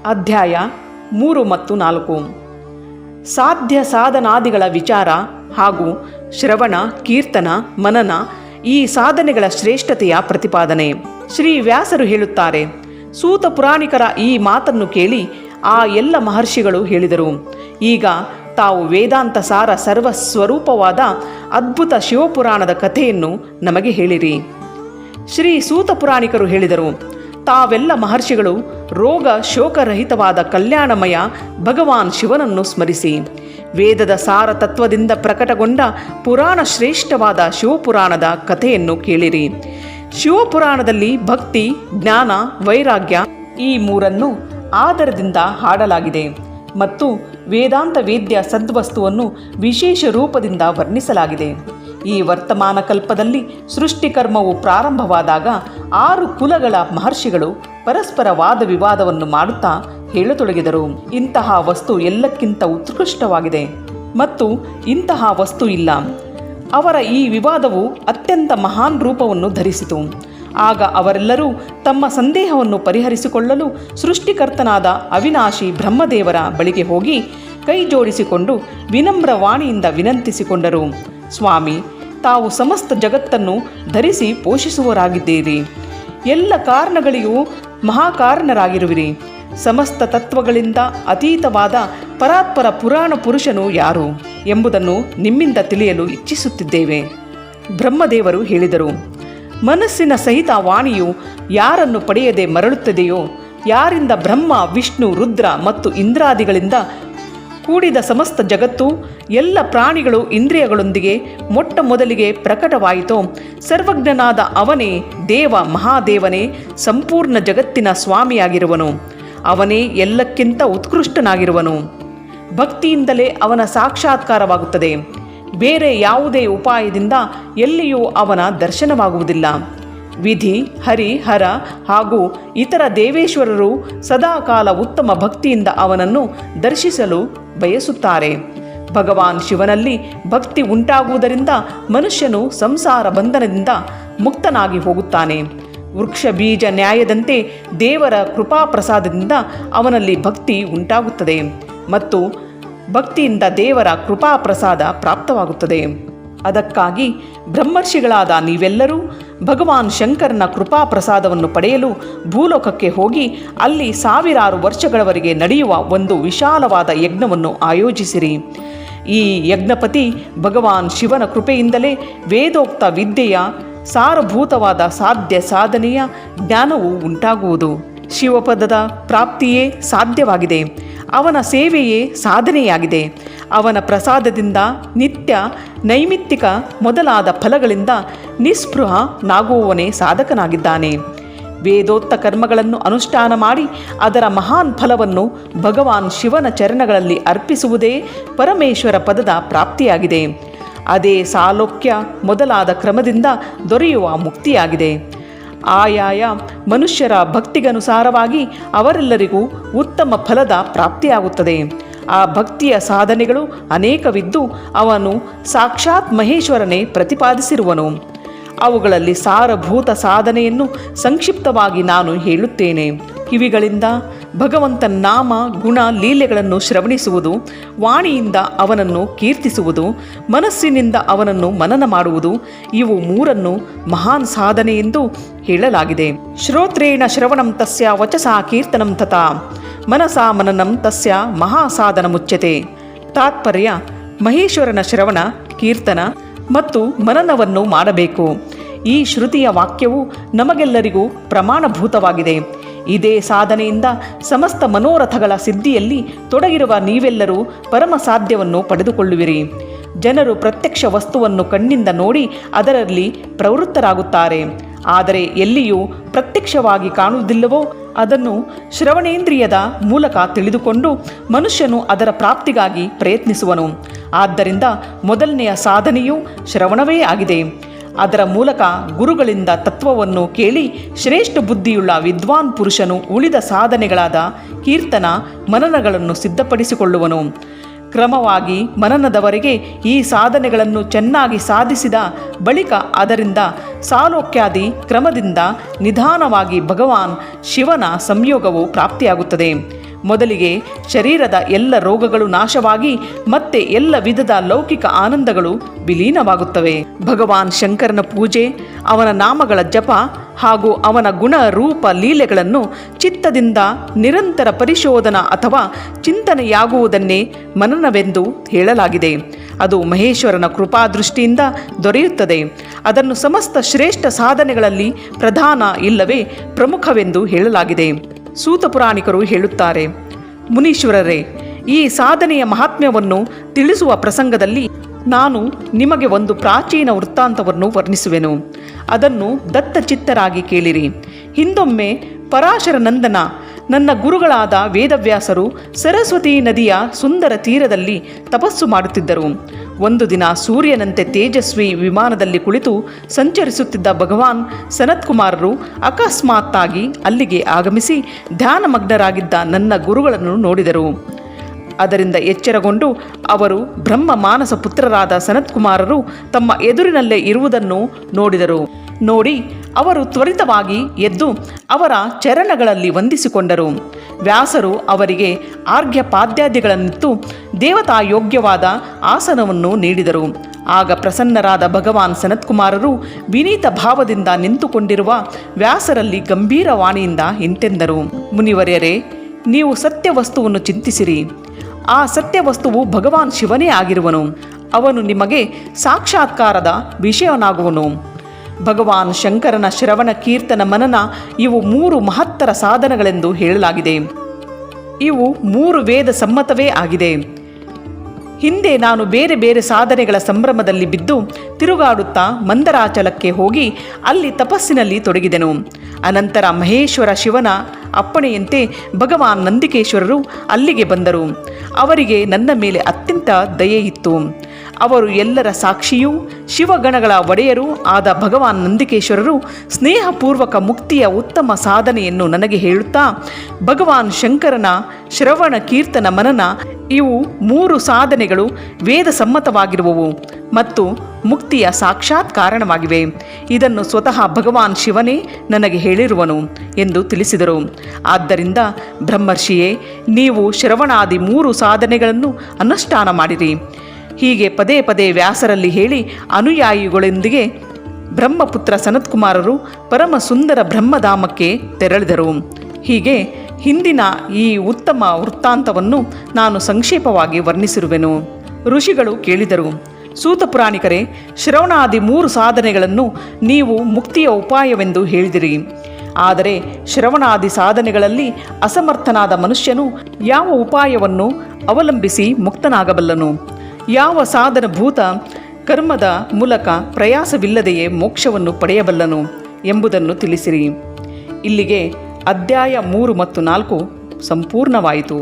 ಅಧ್ಯಾಯ 3 ಮತ್ತು 4 ಸಾಧ್ಯ ಸಾಧನಾದಿಗಳ ವಿಚಾರ ಹಾಗೂ ಶ್ರವಣ, ಕೀರ್ತನ, ಮನನ ಈ ಸಾಧನೆಗಳ ಶ್ರೇಷ್ಠತೆಯ ಪ್ರತಿಪಾದನೆ. ಶ್ರೀ ವ್ಯಾಸರು ಹೇಳುತ್ತಾರೆ, ಸೂತ ಪುರಾಣಿಕರ ಈ ಮಾತನ್ನು ಕೇಳಿ ಆ ಎಲ್ಲ ಮಹರ್ಷಿಗಳು ಹೇಳಿದರು, ಈಗ ತಾವು ವೇದಾಂತ ಸಾರ ಸರ್ವಸ್ವರೂಪವಾದ ಅದ್ಭುತ ಶಿವಪುರಾಣದ ಕಥೆಯನ್ನು ನಮಗೆ ಹೇಳಿರಿ. ಶ್ರೀ ಸೂತ ಪುರಾಣಿಕರು ಹೇಳಿದರು, ತಾವೆಲ್ಲ ಮಹರ್ಷಿಗಳು ರೋಗ ಶೋಕರಹಿತವಾದ ಕಲ್ಯಾಣಮಯ ಭಗವಾನ್ ಶಿವನನ್ನು ಸ್ಮರಿಸಿ ವೇದದ ಸಾರ ತತ್ವದಿಂದ ಪ್ರಕಟಗೊಂಡ ಪುರಾಣ ಶ್ರೇಷ್ಠವಾದ ಶಿವಪುರಾಣದ ಕಥೆಯನ್ನು ಕೇಳಿರಿ. ಶಿವಪುರಾಣದಲ್ಲಿ ಭಕ್ತಿ, ಜ್ಞಾನ, ವೈರಾಗ್ಯ ಈ ಮೂರನ್ನು ಆಧಾರದಿಂದ ಹಾಡಲಾಗಿದೆ ಮತ್ತು ವೇದಾಂತ ವೇದ್ಯ ಸದ್ವಸ್ತುವನ್ನು ವಿಶೇಷ ರೂಪದಿಂದ ವರ್ಣಿಸಲಾಗಿದೆ. ಈ ವರ್ತಮಾನ ಕಲ್ಪದಲ್ಲಿ ಸೃಷ್ಟಿಕರ್ಮವು ಪ್ರಾರಂಭವಾದಾಗ 6 ಕುಲಗಳ ಮಹರ್ಷಿಗಳು ಪರಸ್ಪರ ವಾದ ವಿವಾದವನ್ನು ಮಾಡುತ್ತಾ ಹೇಳತೊಡಗಿದರು, ಇಂತಹ ವಸ್ತು ಎಲ್ಲಕ್ಕಿಂತ ಉತ್ಕೃಷ್ಟವಾಗಿದೆ ಮತ್ತು ಇಂತಹ ವಸ್ತು ಇಲ್ಲ. ಅವರ ಈ ವಿವಾದವು ಅತ್ಯಂತ ಮಹಾನ್ ರೂಪವನ್ನು ಧರಿಸಿತು. ಆಗ ಅವರೆಲ್ಲರೂ ತಮ್ಮ ಸಂದೇಹವನ್ನು ಪರಿಹರಿಸಿಕೊಳ್ಳಲು ಸೃಷ್ಟಿಕರ್ತನಾದ ಅವಿನಾಶಿ ಬ್ರಹ್ಮದೇವರ ಬಳಿಗೆ ಹೋಗಿ ಕೈ ಜೋಡಿಸಿಕೊಂಡು ವಿನಮ್ರ ವಾಣಿಯಿಂದ ವಿನಂತಿಸಿಕೊಂಡರು, ಸ್ವಾಮಿ, ತಾವು ಸಮಸ್ತ ಜಗತ್ತನ್ನು ಧರಿಸಿ ಪೋಷಿಸುವವರಾಗಿದ್ದೀರಿ. ಎಲ್ಲ ಕಾರಣಗಳಿಗೂ ಮಹಾಕಾರಣರಾಗಿರುವಿರಿ. ಸಮಸ್ತ ತತ್ವಗಳಿಂದ ಅತೀತವಾದ ಪರಾತ್ಪರ ಪುರಾಣ ಪುರುಷನು ಯಾರು ಎಂಬುದನ್ನು ನಿಮ್ಮಿಂದ ತಿಳಿಯಲು ಇಚ್ಛಿಸುತ್ತಿದ್ದೇವೆ. ಬ್ರಹ್ಮದೇವರು ಹೇಳಿದರು, ಮನಸ್ಸಿನ ಸಹಿತ ವಾಣಿಯು ಯಾರನ್ನು ಪಡೆಯದೆ ಮರಳುತ್ತದೆಯೋ, ಯಾರಿಂದ ಬ್ರಹ್ಮ, ವಿಷ್ಣು, ರುದ್ರ ಮತ್ತು ಇಂದ್ರಾದಿಗಳಿಂದ ಕೂಡಿದ ಸಮಸ್ತ ಜಗತ್ತು ಎಲ್ಲ ಪ್ರಾಣಿಗಳು ಇಂದ್ರಿಯಗಳೊಂದಿಗೆ ಮೊಟ್ಟ ಮೊದಲಿಗೆ ಪ್ರಕಟವಾಯಿತೋ, ಸರ್ವಜ್ಞನಾದ ಅವನೇ ದೇವ ಮಹಾದೇವನೇ ಸಂಪೂರ್ಣ ಜಗತ್ತಿನ ಸ್ವಾಮಿಯಾಗಿರುವನು. ಅವನೇ ಎಲ್ಲಕ್ಕಿಂತ ಉತ್ಕೃಷ್ಟನಾಗಿರುವನು. ಭಕ್ತಿಯಿಂದಲೇ ಅವನ ಸಾಕ್ಷಾತ್ಕಾರವಾಗುತ್ತದೆ. ಬೇರೆ ಯಾವುದೇ ಉಪಾಯದಿಂದ ಎಲ್ಲಿಯೂ ಅವನ ದರ್ಶನವಾಗುವುದಿಲ್ಲ. ವಿಧಿ, ಹರಿ, ಹರ ಹಾಗೂ ಇತರ ದೇವೇಶ್ವರರು ಸದಾಕಾಲ ಉತ್ತಮ ಭಕ್ತಿಯಿಂದ ಅವನನ್ನು ದರ್ಶಿಸಲು ಬಯಸುತ್ತಾರೆ. ಭಗವಾನ್ ಶಿವನಲ್ಲಿ ಭಕ್ತಿ ಉಂಟಾಗುವುದರಿಂದ ಮನುಷ್ಯನು ಸಂಸಾರ ಬಂಧನದಿಂದ ಮುಕ್ತನಾಗಿ ಹೋಗುತ್ತಾನೆ. ವೃಕ್ಷ ಬೀಜ ನ್ಯಾಯದಂತೆ ದೇವರ ಕೃಪಾಪ್ರಸಾದದಿಂದ ಅವನಲ್ಲಿ ಭಕ್ತಿ ಉಂಟಾಗುತ್ತದೆ ಮತ್ತು ಭಕ್ತಿಯಿಂದ ದೇವರ ಕೃಪಾಪ್ರಸಾದ ಪ್ರಾಪ್ತವಾಗುತ್ತದೆ. ಅದಕ್ಕಾಗಿ ಬ್ರಹ್ಮರ್ಷಿಗಳಾದ ನೀವೆಲ್ಲರೂ ಭಗವಾನ್ ಶಂಕರನ ಕೃಪಾಪ್ರಸಾದವನ್ನು ಪಡೆಯಲು ಭೂಲೋಕಕ್ಕೆ ಹೋಗಿ ಅಲ್ಲಿ ಸಾವಿರಾರು ವರ್ಷಗಳವರೆಗೆ ನಡೆಯುವ ಒಂದು ವಿಶಾಲವಾದ ಯಜ್ಞವನ್ನು ಆಯೋಜಿಸಿರಿ. ಈ ಯಜ್ಞಪತಿ ಭಗವಾನ್ ಶಿವನ ಕೃಪೆಯಿಂದಲೇ ವೇದೋಕ್ತ ವಿದ್ಯೆಯ ಸಾರಭೂತವಾದ ಸಾಧ್ಯ ಸಾಧನೆಯ ಜ್ಞಾನವು ಉಂಟಾಗುವುದು. ಶಿವಪದದ ಪ್ರಾಪ್ತಿಯೇ ಸಾಧ್ಯವಾಗಿದೆ. ಅವನ ಸೇವೆಯೇ ಸಾಧನೆಯಾಗಿದೆ. ಅವನ ಪ್ರಸಾದದಿಂದ ನಿತ್ಯ ನೈಮಿತ್ತಿಕ ಮೊದಲಾದ ಫಲಗಳಿಂದ ನಿಸ್ಪೃಹನಾಗುವವನೇ ಸಾಧಕನಾಗಿದ್ದಾನೆ. ವೇದೋಕ್ತ ಕರ್ಮಗಳನ್ನು ಅನುಷ್ಠಾನ ಮಾಡಿ ಅದರ ಮಹಾನ್ ಫಲವನ್ನು ಭಗವಾನ್ ಶಿವನ ಚರಣಗಳಲ್ಲಿ ಅರ್ಪಿಸುವುದೇ ಪರಮೇಶ್ವರ ಪದದ ಪ್ರಾಪ್ತಿಯಾಗಿದೆ. ಅದೇ ಸಾಲೋಕ್ಯ ಮೊದಲಾದ ಕ್ರಮದಿಂದ ದೊರೆಯುವ ಮುಕ್ತಿಯಾಗಿದೆ. ಆಯಾಯ ಮನುಷ್ಯರ ಭಕ್ತಿಗನುಸಾರವಾಗಿ ಅವರೆಲ್ಲರಿಗೂ ಉತ್ತಮ ಫಲದ ಪ್ರಾಪ್ತಿಯಾಗುತ್ತದೆ. ಆ ಭಕ್ತಿಯ ಸಾಧನೆಗಳು ಅನೇಕವಿದ್ದು ಅವನು ಸಾಕ್ಷಾತ್ ಮಹೇಶ್ವರನೇ ಪ್ರತಿಪಾದಿಸಿರುವನು. ಅವುಗಳಲ್ಲಿ ಸಾರಭೂತ ಸಾಧನೆಯನ್ನು ಸಂಕ್ಷಿಪ್ತವಾಗಿ ನಾನು ಹೇಳುತ್ತೇನೆ. ಕಿವಿಗಳಿಂದ ಭಗವಂತನ ನಾಮ, ಗುಣ, ಲೀಲೆಗಳನ್ನು ಶ್ರವಣಿಸುವುದು, ವಾಣಿಯಿಂದ ಅವನನ್ನು ಕೀರ್ತಿಸುವುದು, ಮನಸ್ಸಿನಿಂದ ಅವನನ್ನು ಮನನ ಮಾಡುವುದು, ಇವು ಮೂರನ್ನು ಮಹಾನ್ ಸಾಧನೆ ಎಂದು ಹೇಳಲಾಗಿದೆ. ಶ್ರೋತ್ರೇಣ ಶ್ರವಣಂ ತಸ್ಯ ವಚಸಾ ಕೀರ್ತನಂ ತಥಾ ಮನಸಾ ಮನನಂ ತಸ್ಯ ಮಹಾಸಾಧನ ಮುಚ್ಯತೆ. ತಾತ್ಪರ್ಯ: ಮಹೇಶ್ವರನ ಶ್ರವಣ, ಕೀರ್ತನ ಮತ್ತು ಮನನವನ್ನು ಮಾಡಬೇಕು. ಈ ಶ್ರುತಿಯ ವಾಕ್ಯವು ನಮಗೆಲ್ಲರಿಗೂ ಪ್ರಮಾಣಭೂತವಾಗಿದೆ. ಇದೇ ಸಾಧನೆಯಿಂದ ಸಮಸ್ತ ಮನೋರಥಗಳ ಸಿದ್ಧಿಯಲ್ಲಿ ತೊಡಗಿರುವ ನೀವೆಲ್ಲರೂ ಪರಮ ಸಾಧ್ಯವನ್ನು ಪಡೆದುಕೊಳ್ಳುವಿರಿ. ಜನರು ಪ್ರತ್ಯಕ್ಷ ವಸ್ತುವನ್ನು ಕಣ್ಣಿಂದ ನೋಡಿ ಅದರಲ್ಲಿ ಪ್ರವೃತ್ತರಾಗುತ್ತಾರೆ. ಆದರೆ ಎಲ್ಲಿಯೂ ಪ್ರತ್ಯಕ್ಷವಾಗಿ ಕಾಣುವುದಿಲ್ಲವೋ ಅದನ್ನು ಶ್ರವಣೇಂದ್ರಿಯದ ಮೂಲಕ ತಿಳಿದುಕೊಂಡು ಮನುಷ್ಯನು ಅದರ ಪ್ರಾಪ್ತಿಗಾಗಿ ಪ್ರಯತ್ನಿಸುವನು. ಆದ್ದರಿಂದ ಮೊದಲನೆಯ ಸಾಧನೆಯು ಶ್ರವಣವೇ ಆಗಿದೆ. ಅದರ ಮೂಲಕ ಗುರುಗಳಿಂದ ತತ್ವವನ್ನು ಕೇಳಿ ಶ್ರೇಷ್ಠ ಬುದ್ಧಿಯುಳ್ಳ ವಿದ್ವಾನ್ ಪುರುಷನು ಉಳಿದ ಸಾಧನೆಗಳಾದ ಕೀರ್ತನ, ಮನನಗಳನ್ನು ಸಿದ್ಧಪಡಿಸಿಕೊಳ್ಳುವನು. ಕ್ರಮವಾಗಿ ಮನನದವರೆಗೆ ಈ ಸಾಧನೆಗಳನ್ನು ಚೆನ್ನಾಗಿ ಸಾಧಿಸಿದ ಬಳಿಕ ಅದರಿಂದ ಸಾಲೋಕ್ಯಾದಿ ಕ್ರಮದಿಂದ ನಿಧಾನವಾಗಿ ಭಗವಾನ್ ಶಿವನ ಸಂಯೋಗವು ಪ್ರಾಪ್ತಿಯಾಗುತ್ತದೆ. ಮೊದಲಿಗೆ ಶರೀರದ ಎಲ್ಲ ರೋಗಗಳು ನಾಶವಾಗಿ ಮತ್ತೆ ಎಲ್ಲ ವಿಧದ ಲೌಕಿಕ ಆನಂದಗಳು ವಿಲೀನವಾಗುತ್ತವೆ. ಭಗವಾನ್ ಶಂಕರನ ಪೂಜೆ, ಅವನ ನಾಮಗಳ ಜಪ ಹಾಗೂ ಅವನ ಗುಣ ರೂಪ ಲೀಲೆಗಳನ್ನು ಚಿತ್ತದಿಂದ ನಿರಂತರ ಪರಿಶೋಧನಾ ಅಥವಾ ಚಿಂತನೆಯಾಗುವುದನ್ನೇ ಮನನವೆಂದು ಹೇಳಲಾಗಿದೆ. ಅದು ಮಹೇಶ್ವರನ ಕೃಪಾದೃಷ್ಟಿಯಿಂದ ದೊರೆಯುತ್ತದೆ. ಅದನ್ನು ಸಮಸ್ತ ಶ್ರೇಷ್ಠ ಸಾಧನೆಗಳಲ್ಲಿ ಪ್ರಧಾನ ಇಲ್ಲವೇ ಪ್ರಮುಖವೆಂದು ಹೇಳಲಾಗಿದೆ. ಸೂತ ಪುರಾಣಿಕರು ಹೇಳುತ್ತಾರೆ, ಮುನೀಶ್ವರರೇ, ಈ ಸಾಧನೆಯ ಮಹಾತ್ಮ್ಯವನ್ನು ತಿಳಿಸುವ ಪ್ರಸಂಗದಲ್ಲಿ ನಾನು ನಿಮಗೆ ಒಂದು ಪ್ರಾಚೀನ ವೃತ್ತಾಂತವನ್ನು ವರ್ಣಿಸುವೆನು. ಅದನ್ನು ದತ್ತಚಿತ್ತರಾಗಿ ಕೇಳಿರಿ. ಹಿಂದೊಮ್ಮೆ ಪರಾಶರ ನಂದನ ನನ್ನ ಗುರುಗಳಾದ ವೇದವ್ಯಾಸರು ಸರಸ್ವತಿ ನದಿಯ ಸುಂದರ ತೀರದಲ್ಲಿ ತಪಸ್ಸು ಮಾಡುತ್ತಿದ್ದರು. ಒಂದು ದಿನ ಸೂರ್ಯನಂತೆ ತೇಜಸ್ವಿ ವಿಮಾನದಲ್ಲಿ ಕುಳಿತು ಸಂಚರಿಸುತ್ತಿದ್ದ ಭಗವಾನ್ ಸನತ್ಕುಮಾರರು ಅಕಸ್ಮಾತ್ತಾಗಿ ಅಲ್ಲಿಗೆ ಆಗಮಿಸಿ ಧ್ಯಾನಮಗ್ನರಾಗಿದ್ದ ನನ್ನ ಗುರುಗಳನ್ನು ನೋಡಿದರು. ಅದರಿಂದ ಎಚ್ಚರಗೊಂಡು ಅವರು ಬ್ರಹ್ಮ ಮಾನಸ ಪುತ್ರರಾದ ಸನತ್ಕುಮಾರರು ತಮ್ಮ ಎದುರಿನಲ್ಲೇ ಇರುವುದನ್ನು ನೋಡಿ ಅವರು ತ್ವರಿತವಾಗಿ ಎದ್ದು ಅವರ ಚರಣಗಳಲ್ಲಿ ವಂದಿಸಿಕೊಂಡರು. ವ್ಯಾಸರು ಅವರಿಗೆ ಆರ್ಘ್ಯಪಾದ್ಯಾದಿಗಳನ್ನಿತ್ತು ದೇವತಾಯೋಗ್ಯವಾದ ಆಸನವನ್ನು ನೀಡಿದರು. ಆಗ ಪ್ರಸನ್ನರಾದ ಭಗವಾನ್ ಸನತ್ಕುಮಾರರು ವಿನೀತ ಭಾವದಿಂದ ನಿಂತುಕೊಂಡಿರುವ ವ್ಯಾಸರಲ್ಲಿ ಗಂಭೀರ ವಾಣಿಯಿಂದ ಇಂತೆಂದರು, ಮುನಿವರ್ಯರೇ, ನೀವು ಸತ್ಯವಸ್ತುವನ್ನು ಚಿಂತಿಸಿರಿ. ಆ ಸತ್ಯವಸ್ತುವು ಭಗವಾನ್ ಶಿವನೇ ಆಗಿರುವನು. ಅವನು ನಿಮಗೆ ಸಾಕ್ಷಾತ್ಕಾರದ ವಿಷಯನಾಗುವನು. ಭಗವಾನ್ ಶಂಕರನ ಶ್ರವಣ, ಕೀರ್ತನ, ಮನನ ಇವು 3 ಮಹತ್ತರ ಸಾಧನಗಳೆಂದು ಹೇಳಲಾಗಿದೆ. ಇವು 3 ವೇದ ಸಮ್ಮತವೇ ಆಗಿದೆ. ಹಿಂದೆ ನಾನು ಬೇರೆ ಬೇರೆ ಸಾಧನೆಗಳ ಸಂಭ್ರಮದಲ್ಲಿ ಬಿದ್ದು ತಿರುಗಾಡುತ್ತಾ ಮಂದರಾಚಲಕ್ಕೆ ಹೋಗಿ ಅಲ್ಲಿ ತಪಸ್ಸಿನಲ್ಲಿ ತೊಡಗಿದೆನು. ಅನಂತರ ಮಹೇಶ್ವರ ಶಿವನ ಅಪ್ಪಣೆಯಂತೆ ಭಗವಾನ್ ನಂದಿಕೇಶ್ವರರು ಅಲ್ಲಿಗೆ ಬಂದರು. ಅವರಿಗೆ ನನ್ನ ಮೇಲೆ ಅತ್ಯಂತ ದಯೆಯಿತ್ತು. ಅವರು ಎಲ್ಲರ ಸಾಕ್ಷಿಯೂ ಶಿವಗಣಗಳ ಒಡೆಯರೂ ಆದ ಭಗವಾನ್ ನಂದಿಕೇಶ್ವರರು ಸ್ನೇಹಪೂರ್ವಕ ಮುಕ್ತಿಯ ಉತ್ತಮ ಸಾಧನೆಯನ್ನು ನನಗೆ ಹೇಳುತ್ತಾ, ಭಗವಾನ್ ಶಂಕರನ ಶ್ರವಣ, ಕೀರ್ತನ, ಮನನ ಇವು 3 ಸಾಧನೆಗಳು ವೇದ ಸಮ್ಮತವಾಗಿರುವವು ಮತ್ತು ಮುಕ್ತಿಯ ಸಾಕ್ಷಾತ್ ಕಾರಣವಾಗಿವೆ. ಇದನ್ನು ಸ್ವತಃ ಭಗವಾನ್ ಶಿವನೇ ನನಗೆ ಹೇಳಿರುವನು ಎಂದು ತಿಳಿಸಿದರು. ಆದ್ದರಿಂದ ಬ್ರಹ್ಮರ್ಷಿಯೇ, ನೀವು ಶ್ರವಣಾದಿ 3 ಸಾಧನೆಗಳನ್ನು ಅನುಷ್ಠಾನ ಮಾಡಿರಿ. ಹೀಗೆ ಪದೇ ಪದೇ ವ್ಯಾಸರಲ್ಲಿ ಹೇಳಿ ಅನುಯಾಯಿಗಳೊಂದಿಗೆ ಬ್ರಹ್ಮಪುತ್ರ ಸನತ್ಕುಮಾರರು ಪರಮ ಸುಂದರ ಬ್ರಹ್ಮಧಾಮಕ್ಕೆ ತೆರಳಿದರು. ಹೀಗೆ ಹಿಂದಿನ ಈ ಉತ್ತಮ ವೃತ್ತಾಂತವನ್ನು ನಾನು ಸಂಕ್ಷೇಪವಾಗಿ ವರ್ಣಿಸಿರುವೆನು. ಋಷಿಗಳು ಕೇಳಿದರು, ಸೂತ ಪುರಾಣಿಕರೇ, ಶ್ರವಣಾದಿ 3 ಸಾಧನೆಗಳನ್ನು ನೀವು ಮುಕ್ತಿಯ ಉಪಾಯವೆಂದು ಹೇಳಿದಿರಿ. ಆದರೆ ಶ್ರವಣಾದಿ ಸಾಧನೆಗಳಲ್ಲಿ ಅಸಮರ್ಥನಾದ ಮನುಷ್ಯನು ಯಾವ ಉಪಾಯವನ್ನು ಅವಲಂಬಿಸಿ ಮುಕ್ತನಾಗಬಲ್ಲನು? ಯಾವ ಸಾಧನಭೂತ ಕರ್ಮದ ಮೂಲಕ ಪ್ರಯಾಸವಿಲ್ಲದೆಯೇ ಮೋಕ್ಷವನ್ನು ಪಡೆಯಬಲ್ಲನು ಎಂಬುದನ್ನು ತಿಳಿಸಿರಿ. ಇಲ್ಲಿಗೆ ಅಧ್ಯಾಯ 3 ಮತ್ತು 4 ಸಂಪೂರ್ಣವಾಯಿತು.